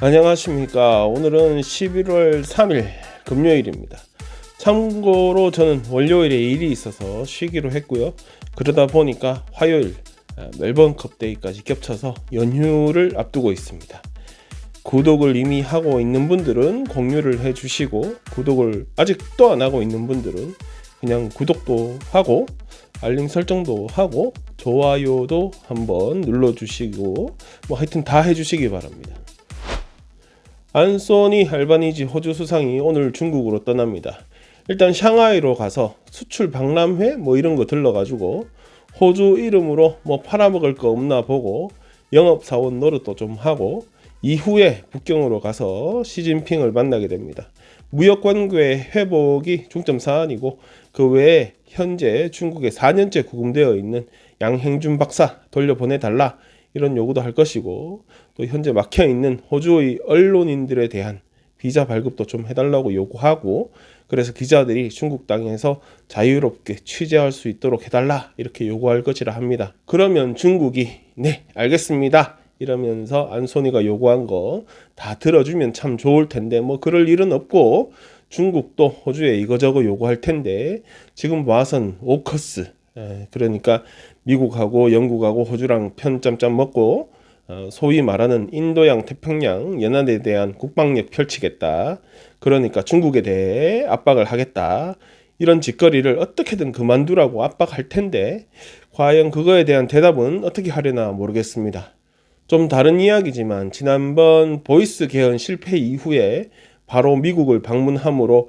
안녕하십니까. 오늘은 11월 3일 금요일입니다. 참고로 저는 월요일에 일이 있어서 쉬기로 했고요. 그러다 보니까 화요일 멜번컵 데이까지 겹쳐서 연휴를 앞두고 있습니다. 구독을 이미 하고 있는 분들은 공유를 해주시고, 구독을 아직도 안 하고 있는 분들은 그냥 구독도 하고 알림 설정도 하고 좋아요도 한번 눌러주시고 하여튼 다 해주시기 바랍니다. 안소니 알바니지 호주 수상이 오늘 중국으로 떠납니다. 일단 샹하이로 가서 수출 박람회 이런 거 들러가지고 호주 이름으로 팔아먹을 거 없나 보고 영업사원 노릇도 좀 하고, 이후에 북경으로 가서 시진핑을 만나게 됩니다. 무역관계 회복이 중점 사안이고, 그 외에 현재 중국에 4년째 구금되어 있는 양행준 박사 돌려보내달라 이런 요구도 할 것이고, 또 현재 막혀있는 호주의 언론인들에 대한 비자 발급도 좀 해달라고 요구하고, 그래서 기자들이 중국 땅에서 자유롭게 취재할 수 있도록 해달라 이렇게 요구할 것이라 합니다. 그러면 중국이 네 알겠습니다 이러면서 안소니가 요구한 거 다 들어주면 참 좋을 텐데 그럴 일은 없고, 중국도 호주에 이거저거 요구할 텐데 지금 봐선 오커스, 그러니까 미국하고 영국하고 호주랑 편짬짬 먹고 소위 말하는 인도양 태평양 연안에 대한 국방력 펼치겠다, 그러니까 중국에 대해 압박을 하겠다, 이런 짓거리를 어떻게든 그만두라고 압박할 텐데 과연 그거에 대한 대답은 어떻게 하려나 모르겠습니다. 좀 다른 이야기지만 지난번 보이스 개헌 실패 이후에 바로 미국을 방문함으로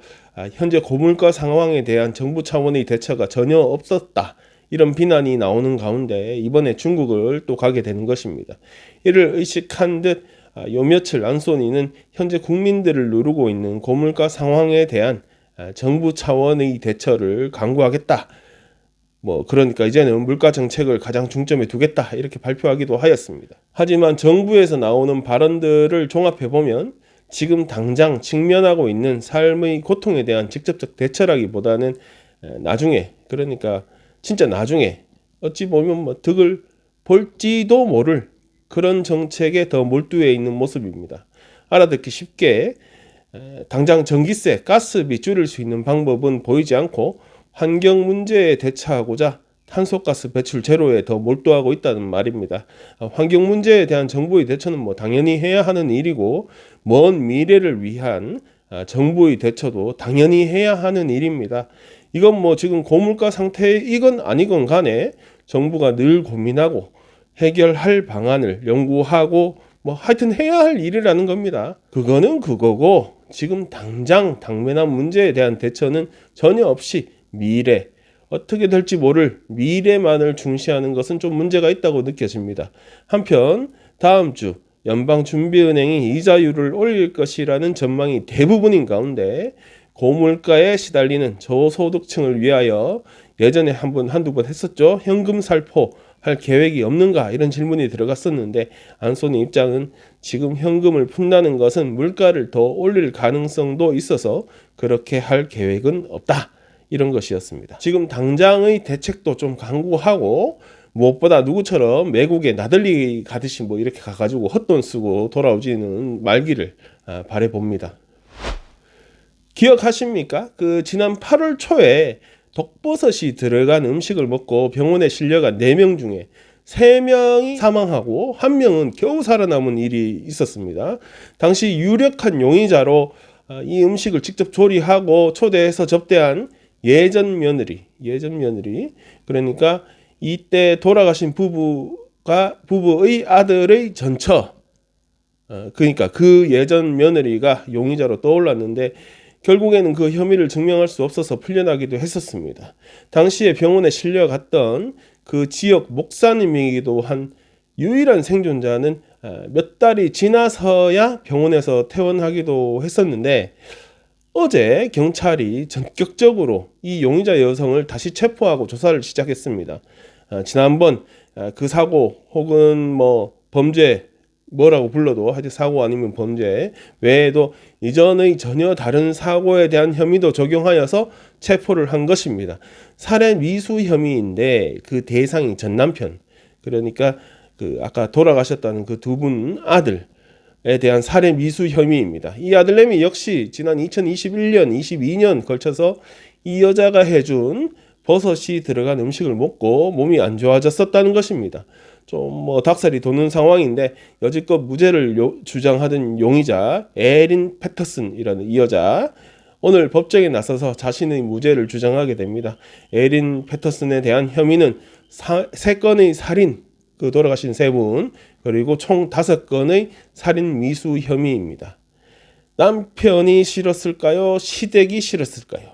현재 고물가 상황에 대한 정부 차원의 대처가 전혀 없었다, 이런 비난이 나오는 가운데 이번에 중국을 또 가게 되는 것입니다. 이를 의식한 듯 요 며칠 안소니는 현재 국민들을 누르고 있는 고물가 상황에 대한 정부 차원의 대처를 강구하겠다, 그러니까 이제는 물가 정책을 가장 중점에 두겠다 이렇게 발표하기도 하였습니다. 하지만 정부에서 나오는 발언들을 종합해 보면 지금 당장 직면하고 있는 삶의 고통에 대한 직접적 대처라기보다는 나중에, 그러니까 진짜 나중에 어찌 보면 득을 볼지도 모를 그런 정책에 더 몰두해 있는 모습입니다. 알아듣기 쉽게 당장 전기세, 가스비 줄일 수 있는 방법은 보이지 않고 환경 문제에 대처하고자 탄소가스 배출 제로에 더 몰두하고 있다는 말입니다. 환경 문제에 대한 정부의 대처는 당연히 해야 하는 일이고, 먼 미래를 위한 정부의 대처도 당연히 해야 하는 일입니다. 이건 지금 고물가 상태이건 아니건 간에 정부가 늘 고민하고 해결할 방안을 연구하고 하여튼 해야 할 일이라는 겁니다. 그거는 그거고, 지금 당장 당면한 문제에 대한 대처는 전혀 없이 미래, 어떻게 될지 모를 미래만을 중시하는 것은 좀 문제가 있다고 느껴집니다. 한편 다음 주 연방준비은행이 이자율을 올릴 것이라는 전망이 대부분인 가운데 고물가에 시달리는 저소득층을 위하여 예전에 한두 번 했었죠. 현금 살포 할 계획이 없는가 이런 질문이 들어갔었는데, 안소니 입장은 지금 현금을 푼다는 것은 물가를 더 올릴 가능성도 있어서 그렇게 할 계획은 없다, 이런 것이었습니다. 지금 당장의 대책도 좀 강구하고, 무엇보다 누구처럼 외국에 나들리 가듯이 이렇게 가가지고 헛돈 쓰고 돌아오지는 말기를 바라봅니다. 기억하십니까? 지난 8월 초에 독버섯이 들어간 음식을 먹고 병원에 실려간 4명 중에 3명이 사망하고 1명은 겨우 살아남은 일이 있었습니다. 당시 유력한 용의자로 이 음식을 직접 조리하고 초대해서 접대한 예전 며느리, 그러니까 이때 돌아가신 부부의 아들의 전처, 그러니까 그 예전 며느리가 용의자로 떠올랐는데 결국에는 그 혐의를 증명할 수 없어서 풀려나기도 했었습니다. 당시에 병원에 실려갔던 그 지역 목사님이기도 한 유일한 생존자는 몇 달이 지나서야 병원에서 퇴원하기도 했었는데, 어제 경찰이 전격적으로 이 용의자 여성을 다시 체포하고 조사를 시작했습니다. 지난번 그 사고 혹은 범죄, 뭐라고 불러도 하여튼 사고 아니면 범죄 외에도 이전의 전혀 다른 사고에 대한 혐의도 적용하여서 체포를 한 것입니다. 살해 미수 혐의인데 그 대상이 전 남편, 그러니까 아까 돌아가셨다는 그 두 분 아들, 대한 살해 미수 혐의입니다. 이 아들내미 역시 지난 2021년, 22년 걸쳐서 이 여자가 해준 버섯이 들어간 음식을 먹고 몸이 안 좋아졌었다는 것입니다. 좀 뭐 닭살이 돋는 상황인데 여지껏 무죄를 주장하던 용의자 에린 패터슨이라는 이 여자 오늘 법정에 나서서 자신의 무죄를 주장하게 됩니다. 에린 패터슨에 대한 혐의는 3건의 살인, 돌아가신 3분, 그리고 총 5건의 살인 미수 혐의입니다. 남편이 싫었을까요? 시댁이 싫었을까요?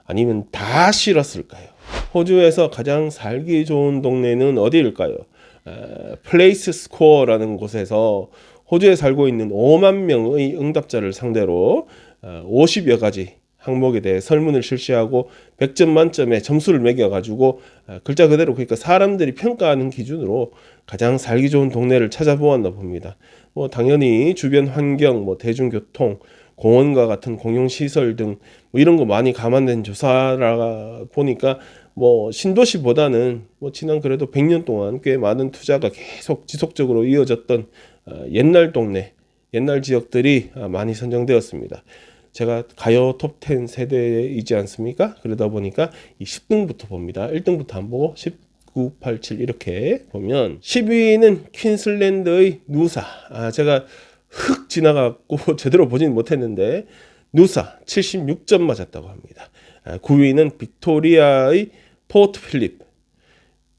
아니면 다 싫었을까요? 호주에서 가장 살기 좋은 동네는 어디일까요? 플레이스 스코어라는 곳에서 호주에 살고 있는 5만 명의 응답자를 상대로 50여 가지 항목에 대해 설문을 실시하고 100점 만점에 점수를 매겨가지고 글자 그대로 그러니까 사람들이 평가하는 기준으로 가장 살기 좋은 동네를 찾아보았나 봅니다. 뭐 당연히 주변 환경, 뭐 대중교통, 공원과 같은 공용시설 등 뭐 이런 거 많이 감안된 조사라 보니까 뭐 신도시보다는 뭐 지난 그래도 100년 동안 꽤 많은 투자가 계속 지속적으로 이어졌던 옛날 동네, 옛날 지역들이 많이 선정되었습니다. 제가 가요 톱10 세대이지 않습니까? 그러다 보니까 이 10등부터 봅니다. 1등부터 안 보고 19, 87 이렇게 보면 10위는 퀸슬랜드의 누사. 제가 흑 지나갔고 제대로 보진 못했는데 누사 76점 맞았다고 합니다. 9위는 빅토리아의 포트 필립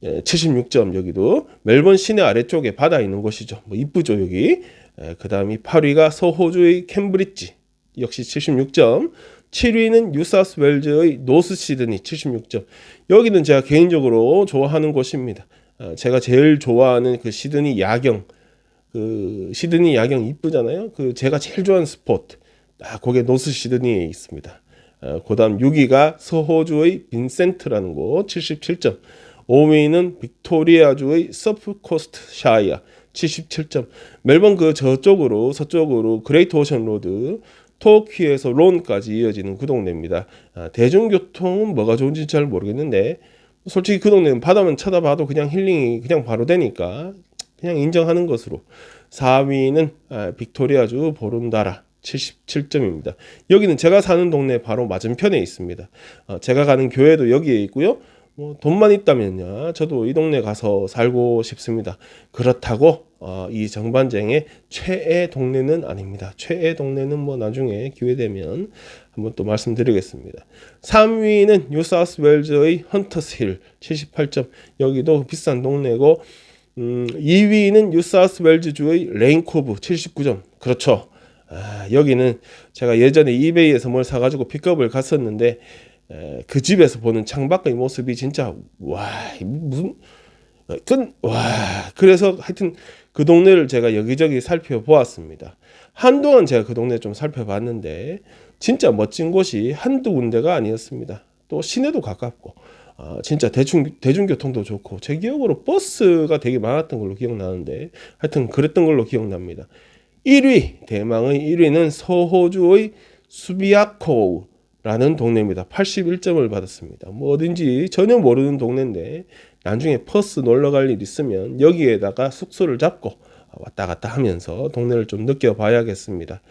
76점. 여기도 멜번 시내 아래쪽에 바다 있는 곳이죠. 뭐 이쁘죠 여기. 그 다음이 8위가 서호주의 캠브리지 역시 76점. 7위는 뉴사우스웨일즈의 노스 시드니 76점. 여기는 제가 개인적으로 좋아하는 곳입니다. 제가 제일 좋아하는 그 시드니 야경, 그 시드니 야경 이쁘잖아요. 그 제가 제일 좋아하는 스포트 거기에 노스 시드니에 있습니다. 그 다음 6위가 서호주의 빈센트라는 곳 77점. 5위는 빅토리아주의 서프코스트 샤이어 77점. 멜번 그 저쪽으로 서쪽으로 그레이트 오션 로드 토키에서 론까지 이어지는 그 동네입니다. 대중교통은 뭐가 좋은지 잘 모르겠는데 솔직히 그 동네는 바다만 쳐다봐도 그냥 힐링이 그냥 바로 되니까 그냥 인정하는 것으로. 4위는 빅토리아주 보룬다라 77점입니다. 여기는 제가 사는 동네 바로 맞은편에 있습니다. 제가 가는 교회도 여기에 있고요. 뭐 돈만 있다면요 저도 이 동네 가서 살고 싶습니다. 그렇다고 이 정반쟁의 최애 동네는 아닙니다. 최애 동네는 뭐 나중에 기회되면 한번 또 말씀드리겠습니다. 3위는 뉴사우스웨일즈의 헌터스힐 78점. 여기도 비싼 동네고 2위는 뉴사우스웨일즈주의 레인코브 79점. 그렇죠. 여기는 제가 예전에 이베이에서 뭘 사가지고 픽업을 갔었는데 그 집에서 보는 창밖의 모습이 진짜 무슨 그래서 하여튼 그 동네를 제가 여기저기 살펴보았습니다. 한동안 제가 그 동네 좀 살펴봤는데 진짜 멋진 곳이 한두 군데가 아니었습니다. 또 시내도 가깝고 진짜 대중교통도 좋고 제 기억으로 버스가 되게 많았던 걸로 기억나는데 하여튼 그랬던 걸로 기억납니다. 1위 대망의 1위는 서호주의 수비아코우라는 동네입니다. 81점을 받았습니다. 뭐 어딘지 전혀 모르는 동네인데 나중에 퍼스 놀러 갈 일 있으면 여기에다가 숙소를 잡고 왔다 갔다 하면서 동네를 좀 느껴봐야겠습니다.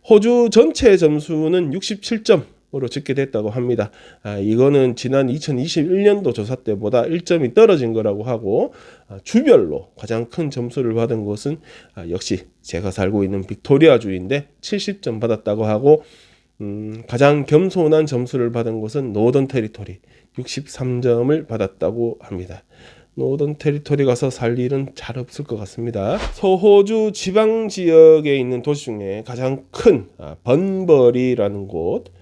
호주 전체 점수는 67점으로 집계 됐다고 합니다. 이거는 지난 2021년도 조사 때보다 1점이 떨어진 거라고 하고 주별로 가장 큰 점수를 받은 곳은 역시 제가 살고 있는 빅토리아주인데 70점 받았다고 하고 가장 겸손한 점수를 받은 곳은 노던 테리토리 63점을 받았다고 합니다. 노던 테리토리 가서 살 일은 잘 없을 것 같습니다. 서호주 지방 지역에 있는 도시 중에 가장 큰 번버리라는 곳,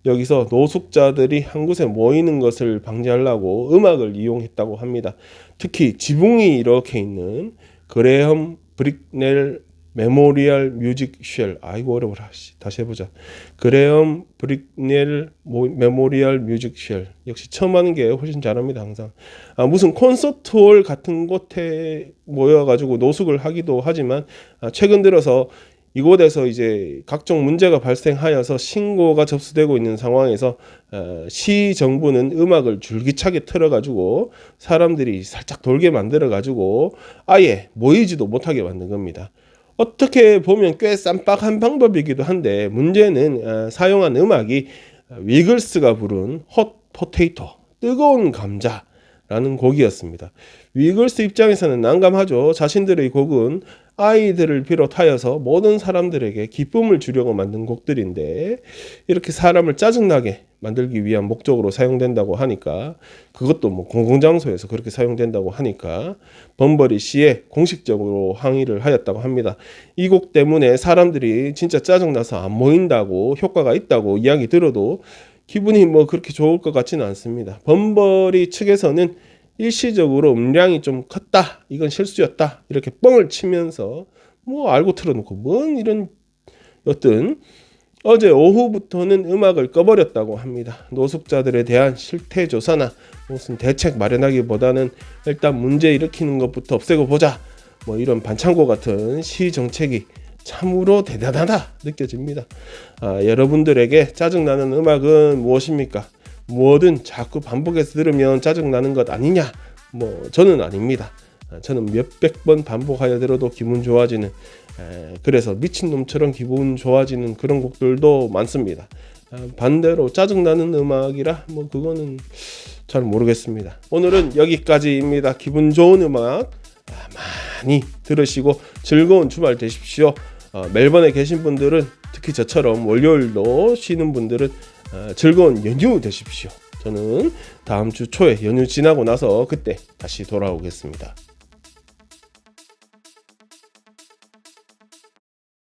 여기서 노숙자들이 한 곳에 모이는 것을 방지하려고 음악을 이용했다고 합니다. 특히 지붕이 이렇게 있는 그레엄 브릭넬 메모리얼 뮤직 쉘, 아이고 어려워라. 다시 해보자. 그레엄 브릭넬 메모리얼 뮤직 쉘. 역시 처음 하는 게 훨씬 잘합니다. 항상 무슨 콘서트홀 같은 곳에 모여가지고 노숙을 하기도 하지만 최근 들어서 이곳에서 이제 각종 문제가 발생하여서 신고가 접수되고 있는 상황에서 시 정부는 음악을 줄기차게 틀어가지고 사람들이 살짝 돌게 만들어가지고 아예 모이지도 못하게 만든 겁니다. 어떻게 보면 꽤 쌈박한 방법이기도 한데 문제는 사용한 음악이 위글스가 부른 헛 포테이토 뜨거운 감자라는 곡이었습니다. 위글스 입장에서는 난감하죠. 자신들의 곡은 아이들을 비롯하여서 모든 사람들에게 기쁨을 주려고 만든 곡들인데 이렇게 사람을 짜증나게 만들기 위한 목적으로 사용된다고 하니까, 그것도 뭐 공공장소에서 그렇게 사용된다고 하니까 범버리 씨에 공식적으로 항의를 하였다고 합니다. 이 곡 때문에 사람들이 진짜 짜증나서 안 모인다고, 효과가 있다고 이야기 들어도 기분이 뭐 그렇게 좋을 것 같지는 않습니다. 범버리 측에서는 일시적으로 음량이 좀 컸다, 이건 실수였다, 이렇게 뻥을 치면서 뭐 알고 틀어놓고 뭔 이런 어떤, 어제 오후부터는 음악을 꺼버렸다고 합니다. 노숙자들에 대한 실태 조사나 무슨 대책 마련하기보다는 일단 문제 일으키는 것부터 없애고 보자, 뭐 이런 반창고 같은 시 정책이 참으로 대단하다 느껴집니다. 여러분들에게 짜증나는 음악은 무엇입니까? 뭐든 자꾸 반복해서 들으면 짜증나는 것 아니냐? 뭐 저는 아닙니다. 저는 몇백 번 반복하여 들어도 기분 좋아지는, 그래서 미친놈처럼 기분 좋아지는 그런 곡들도 많습니다. 반대로 짜증나는 음악이라 뭐 그거는 잘 모르겠습니다. 오늘은 여기까지입니다. 기분 좋은 음악 많이 들으시고 즐거운 주말 되십시오. 멜번에 계신 분들은, 특히 저처럼 월요일도 쉬는 분들은 즐거운 연휴 되십시오. 저는 다음 주 초에 연휴 지나고 나서 그때 다시 돌아오겠습니다.